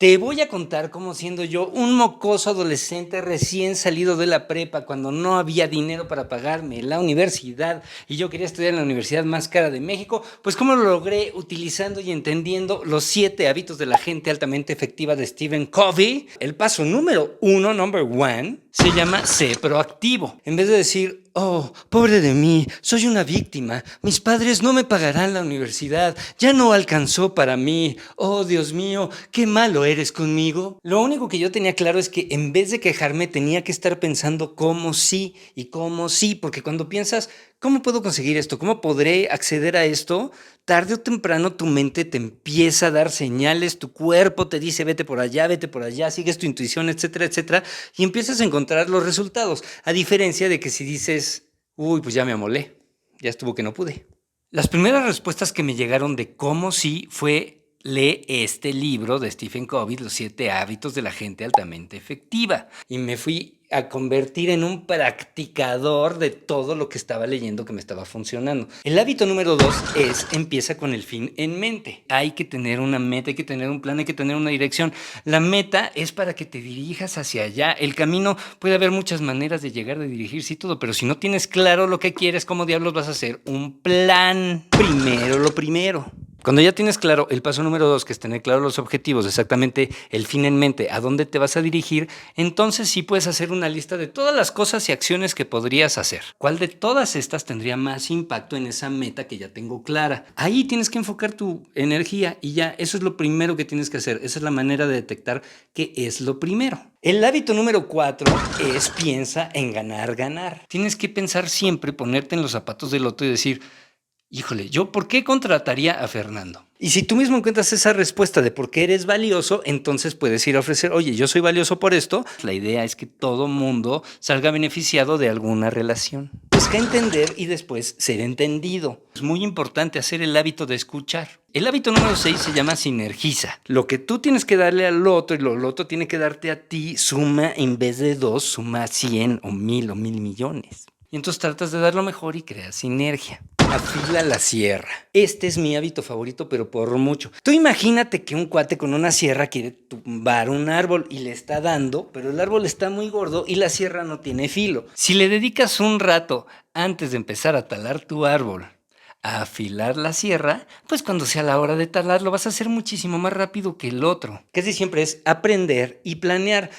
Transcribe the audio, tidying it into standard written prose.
Te voy a contar cómo siendo yo un mocoso adolescente recién salido de la prepa, cuando no había dinero para pagarme la universidad y yo quería estudiar en la universidad más cara de México, pues cómo lo logré utilizando y entendiendo los 7 hábitos de la gente altamente efectiva de Stephen Covey. El paso número 1, number 1, se llama sé proactivo. En vez de decir, oh, pobre de mí, soy una víctima, mis padres no me pagarán la universidad, ya no alcanzó para mí, oh Dios mío, qué malo eres conmigo. Lo único que yo tenía claro es que en vez de quejarme tenía que estar pensando cómo sí y cómo sí, porque cuando piensas, ¿cómo puedo conseguir esto? ¿Cómo podré acceder a esto? Tarde o temprano tu mente te empieza a dar señales, tu cuerpo te dice vete por allá, sigues tu intuición, etcétera, etcétera, y empiezas a encontrar los resultados, a diferencia de que si dices, uy, pues ya me amolé, ya estuvo que no pude. Las primeras respuestas que me llegaron de cómo sí fue lee este libro de Stephen Covey, Los 7 hábitos de la gente altamente efectiva. Y me fui a convertir en un practicador de todo lo que estaba leyendo que me estaba funcionando. El hábito número 2 es empieza con el fin en mente. Hay que tener una meta, hay que tener un plan, hay que tener una dirección. La meta es para que te dirijas hacia allá. El camino puede haber muchas maneras de llegar, de dirigirse y todo, pero si no tienes claro lo que quieres, ¿cómo diablos vas a hacer un plan? Primero lo primero. Cuando ya tienes claro el paso número 2, que es tener claro los objetivos, exactamente el fin en mente, a dónde te vas a dirigir, entonces sí puedes hacer una lista de todas las cosas y acciones que podrías hacer. ¿Cuál de todas estas tendría más impacto en esa meta que ya tengo clara? Ahí tienes que enfocar tu energía y ya, eso es lo primero que tienes que hacer. Esa es la manera de detectar qué es lo primero. El hábito número 4 es piensa en ganar, ganar. Tienes que pensar siempre, ponerte en los zapatos del otro y decir, híjole, ¿yo por qué contrataría a Fernando? Y si tú mismo encuentras esa respuesta de por qué eres valioso, entonces puedes ir a ofrecer, oye, yo soy valioso por esto. La idea es que todo mundo salga beneficiado de alguna relación. Busca entender y después ser entendido. Es muy importante hacer el hábito de escuchar. El hábito número 6 se llama sinergiza. Lo que tú tienes que darle al otro y lo el otro tiene que darte a ti, suma en vez de 2, suma 100 o 1000 o 1000 millones. Y entonces tratas de dar lo mejor y creas sinergia. Afila la sierra. Este es mi hábito favorito, pero por mucho. Tú imagínate que un cuate con una sierra quiere tumbar un árbol y le está dando, pero el árbol está muy gordo y la sierra no tiene filo. Si le dedicas un rato antes de empezar a talar tu árbol a afilar la sierra, pues cuando sea la hora de talarlo vas a hacer muchísimo más rápido que el otro. Casi siempre es aprender y planear,